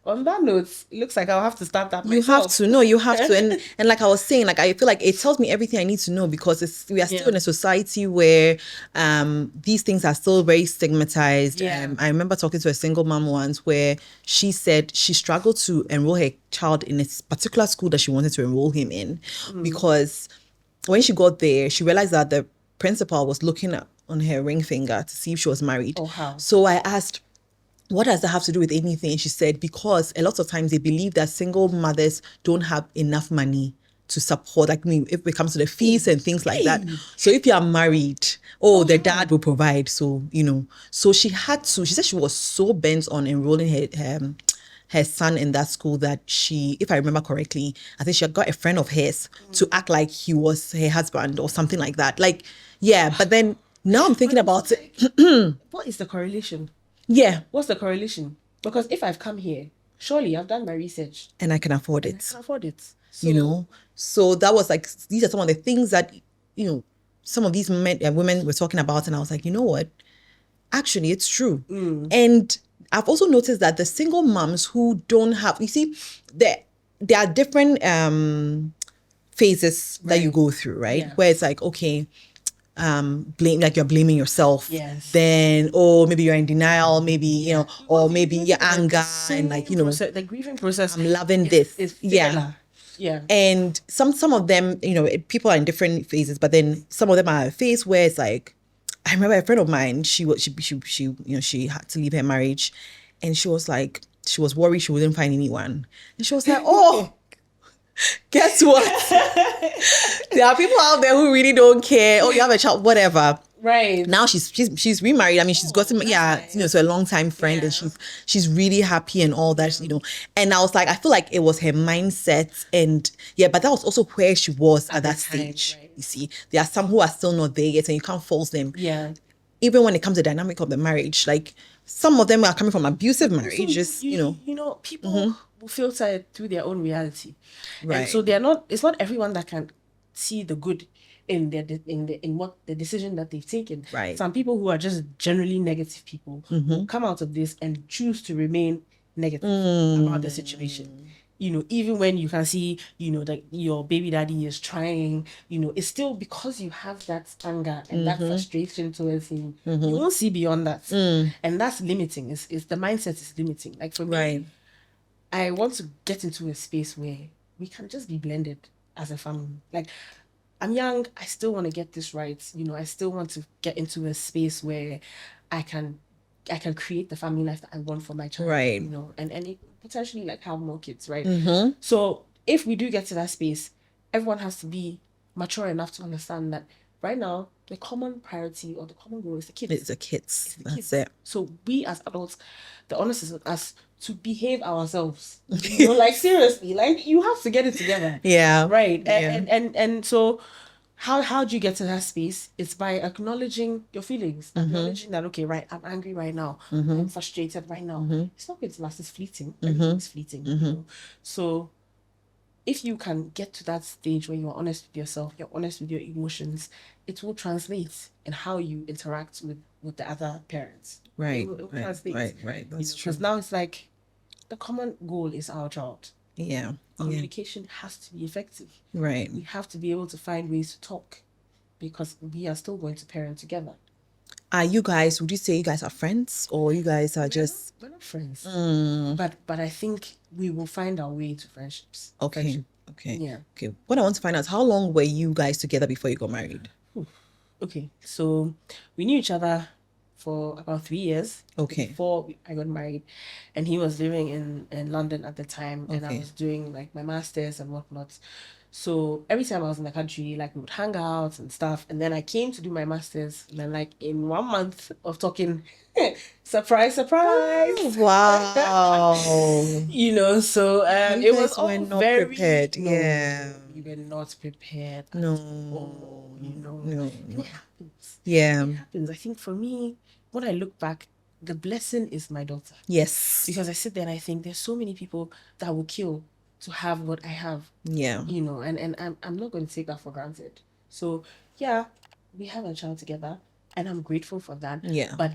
on that note, it looks like I'll have to start that myself. You have to. And like I was saying, like I feel like it tells me everything I need to know, because we are still in a society where these things are still very stigmatized. I remember talking to a single mom once where she said she struggled to enroll her child in a particular school that she wanted to enroll him in, because when she got there, she realized that the principal was looking on her ring finger to see if she was married. Oh, how? So I asked, what does that have to do with anything? She said, because a lot of times they believe that single mothers don't have enough money to support, like, I mean, if it comes to the fees and things like that. So if you are married, the dad will provide. So, so she said she was so bent on enrolling her son in that school that she, if I remember correctly, I think she had got a friend of hers to act like he was her husband or something like that. Like, yeah, but then now I'm thinking about it. What is the correlation? Yeah. What's the correlation? Because if I've come here, surely I've done my research. And I can afford it. I can afford it. So, So that was like, these are some of the things that, some of these women were talking about. And I was like, you know what? Actually, it's true. And I've also noticed that the single moms who don't have, you see, there are different phases that you go through, right? Yeah. Where it's like, okay, you're blaming yourself. Yes. Then, maybe you're in denial, maybe, or maybe your anger and like, the grieving process. I'm loving this. Is Yeah. Yeah. And some of them, people are in different phases, but then some of them are at a phase where it's like, I remember a friend of mine, she had to leave her marriage, and she was like, she was worried she wouldn't find anyone. And she was like, guess what? There are people out there who really don't care. You have a child, whatever. Right. Now she's remarried. I mean, she's gotten so a long time friend, and she's really happy and all that, And I was like, I feel like it was her mindset, and but that was also where she was at that stage. Right. You see, there are some who are still not there yet, and you can't force them. Yeah. Even when it comes to the dynamic of the marriage, like some of them are coming from abusive marriages. People will filter it through their own reality, right? And so it's not everyone that can see the good in what the decision that they've taken. Right. Some people who are just generally negative people will come out of this and choose to remain negative about the situation. Even when you can see, that your baby daddy is trying, it's still because you have that anger and that frustration towards him. You won't see beyond that. And that's limiting. It's the mindset is limiting. Like for me, right. I want to get into a space where we can just be blended as a family. Like, I'm young, I still want to get this right. I still want to get into a space where I can create the family life that I want for my child. Right. And potentially like have more kids, right? So if we do get to that space, everyone has to be mature enough to understand that right now the common priority or the common goal is the kids. It's the kids. That's kids. it. So we as adults, the onus is on us to behave ourselves. Like seriously, like you have to get it together. Yeah. Right. Yeah. And so how do you get to that space? It's by acknowledging your feelings, acknowledging that, okay, right, I'm angry right now, I'm frustrated right now. It's not going to last, it's fleeting. Everything's fleeting. So if you can get to that stage where you're honest with yourself, you're honest with your emotions, it will translate in how you interact with the other parents. Right. It will translate. Right. That's true. Because now it's like the common goal is our child. Yeah. Communication has to be effective. Right. We have to be able to find ways to talk because we are still going to parent together. Would you say you guys are friends, or you guys are We're not friends. But I think we will find our way to friendships. Okay. Friendship. Okay. Yeah. Okay. What I want to find out is, how long were you guys together before you got married? Okay. So we knew each other for about 3 years. Okay. Before I got married, and he was living in London at the time, and I Okay. was doing like my masters and whatnot. So every time I was in the country, like we would hang out and stuff. And then I came to do my masters, and then like in 1 month of talking, surprise, Wow. So You it was guys all were not very prepared. No, Yeah. we were not prepared. No. No. It happens. Yeah. It happens. I think for me, when I look back, the blessing is my daughter. Yes. Because I sit there and I think there's so many people that will kill to have what I have. Yeah. And I'm not going to take that for granted. So yeah, we have a child together, and I'm grateful for that. Yeah. But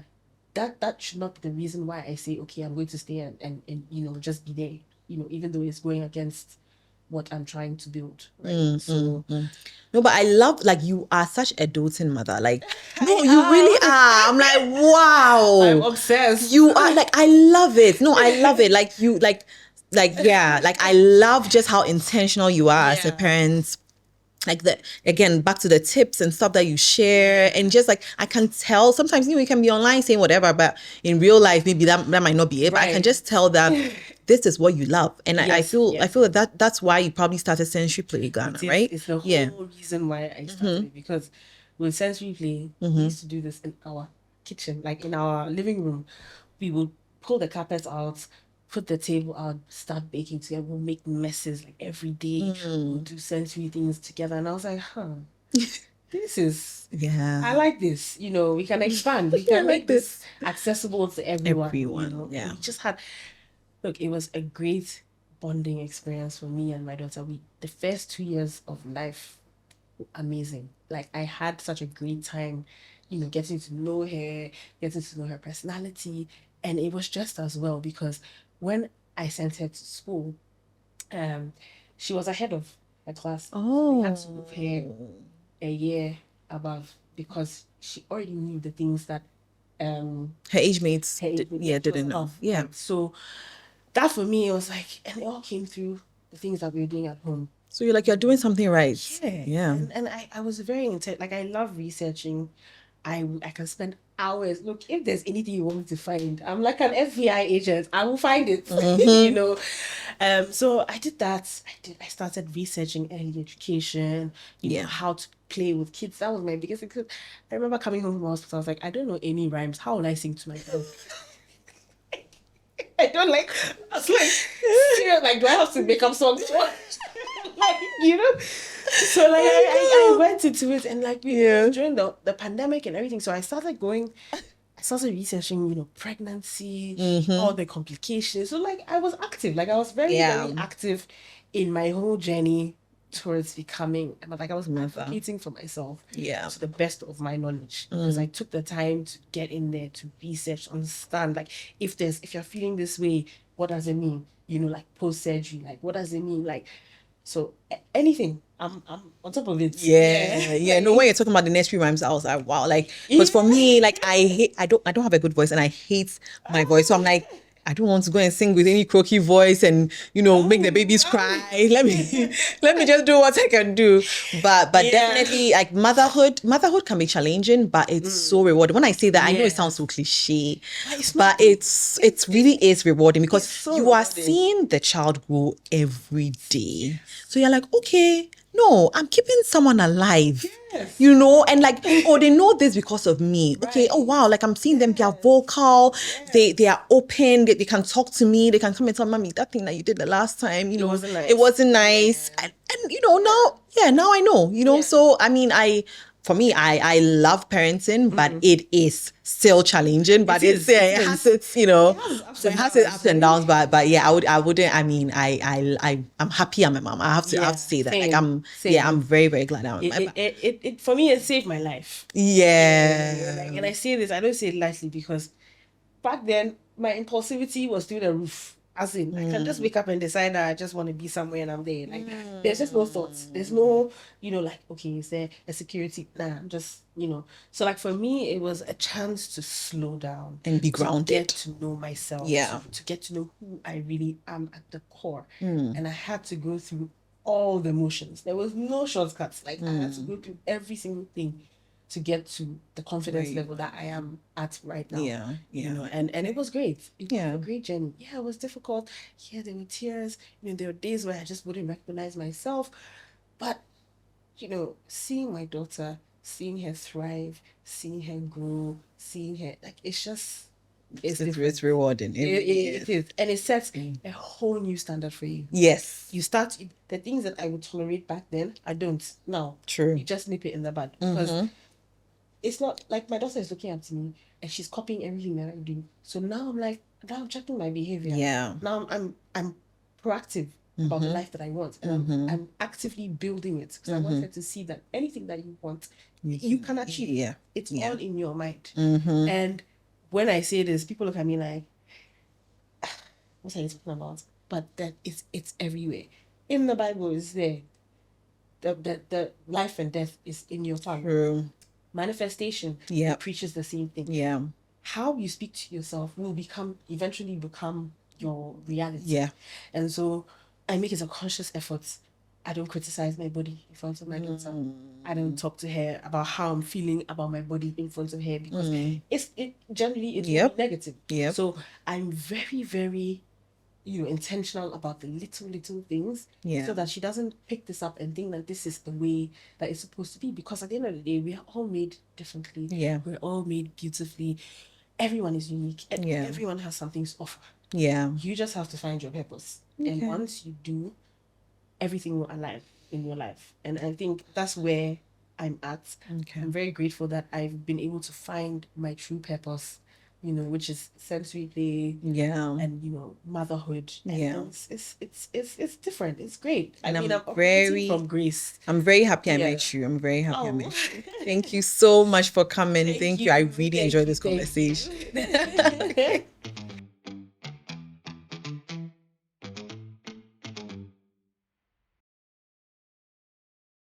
that should not be the reason why I say, okay, I'm going to stay and just be there. Even though it's going against what I'm trying to build. Right. No, but I love, like, you are such a doting mother. Like, no, you really are. I'm like, wow. I'm obsessed. You are, like, I love it. No, I love it. Like, you, like, yeah, like, I love just how intentional you are as a parent. like the again back to the tips and stuff that you share, and just like I can tell sometimes, you can be online saying whatever, but in real life maybe that might not be it, but I can Right. just tell that this is what you love. And I Yes, feel yes. that's why you probably started Sensory Play Ghana, right? It's the Yeah. whole reason why I started it, because with sensory play, we used to do this in our kitchen, like in our living room. We would pull the carpets out, put the table out, start baking together. We'll make messes like every day. We'll do sensory things together. And I was like, this is, I Yeah. like this. We can expand. We Yeah, I can like make this accessible to everyone. Everyone, yeah. And we just had, look, it was a great bonding experience for me and my daughter. The first 2 years of life, amazing. Like, I had such a great time, getting to know her, getting to know her personality. And it was just as well, because when I sent her to school, she was ahead of her class. So they had to move her a year above, because she already knew the things that Her age mates her age mate didn't was know. off. Yeah. Right. So that for me, it was like, and it all came through the things that we were doing at home. So you're like, you're doing something right. Yeah. And I was very intent. Like, I love researching. I can spend hours. Look, if there's anything you want me to find, I'm like an FBI agent. I will find it. So I did that. I started researching early education. How to play with kids. That was my biggest. Because I remember coming home from hospital. I was like, I don't know any rhymes. How will I sing to myself? I don't like. I was like, serious. Like, do I have to make up songs? Like, So like I went into it, and like during the pandemic and everything. So I started researching, pregnancy, all the complications. So like I was active. Like I was very, very active in my whole journey towards becoming, like I was advocating for myself to the best of my knowledge, because I took the time to get in there, to research, understand, like if you're feeling this way, what does it mean? Like post surgery, like what does it mean? Like, so anything, I'm on top of it. Yeah. No, when you're talking about the nursery rhymes, I was like, wow. Like, because for me, like I don't have a good voice, and I hate my voice. So I'm like, I don't want to go and sing with any croaky voice and make the babies cry. Let me just do what I can do. But definitely, like motherhood can be challenging, but it's so rewarding. When I say that, I know it sounds so cliche, but it really is rewarding, because you are seeing the child grow every day. So you're like, okay, no, I'm keeping someone alive. And like, oh, they know this because of me. Okay, oh wow, like I'm seeing them, they are vocal, they are open, they can talk to me, they can come and tell mommy that thing that you did the last time, it wasn't nice. And now I know, so I mean, for me, I love parenting, but it is still challenging. But it has its, it has its ups and downs. But yeah, I wouldn't. I mean, I'm happy I'm a mom. I have to say that. Same, like I'm very, very glad I'm a mom. It for me, it saved my life. And I say this, I don't say it lightly, because back then my impulsivity was through the roof. As in, I can just wake up and decide that I just want to be somewhere, and I'm there. Like, there's just no thoughts. There's no, like, okay, is there a security? Nah, I'm just, So, like, for me, it was a chance to slow down and be grounded, to get to know myself, to get to know who I really am at the core. And I had to go through all the motions. There was no shortcuts. Like, I had to go through every single thing to get to the confidence level that I am at right now. And it was great. It was a great journey. Yeah, it was difficult. Yeah, there were tears. There were days where I just wouldn't recognize myself. But, seeing my daughter, seeing her thrive, seeing her grow, seeing her, like, it's just, it's rewarding. It is. And it sets a whole new standard for you. Yes. You start, the things that I would tolerate back then, I don't now. True. You just nip it in the bud. Because it's not like my daughter is looking up to me and she's copying everything that I do. So now I'm checking my behavior. Yeah. Now I'm proactive about the life that I want, and I'm actively building it, because I want her to see that anything that you want, you can achieve. Yeah. It's all in your mind. And when I say this, people look at me like, what are you talking about? But that it's everywhere. In the Bible, is there. The life and death is in your tongue. True. Manifestation, it preaches the same thing. Yeah. How you speak to yourself will eventually become your reality. Yeah. And so I make it a conscious effort I don't criticize my body in front of my daughter. I don't talk to her about how I'm feeling about my body in front of her, because it generally it's Yep. negative. Yep. So I'm very, very, intentional about the little things, Yeah. so that she doesn't pick this up and think that this is the way that it's supposed to be. Because at the end of the day, we are all made differently. Yeah. We're all made beautifully. Everyone is unique, and Yeah. everyone has something to offer. Yeah. You just have to find your purpose. And Okay. once you do, everything will align in your life. And I think that's where I'm at. Okay. I'm very grateful that I've been able to find my true purpose, which is sensory play, Yeah. and motherhood. And Yeah. it's different. It's great. And I'm I'm operating very- from grace. I'm very happy I Yeah. met you. I'm very happy I Oh. met you. Thank you so much for coming. Thank you. I really enjoyed this Thank you. conversation.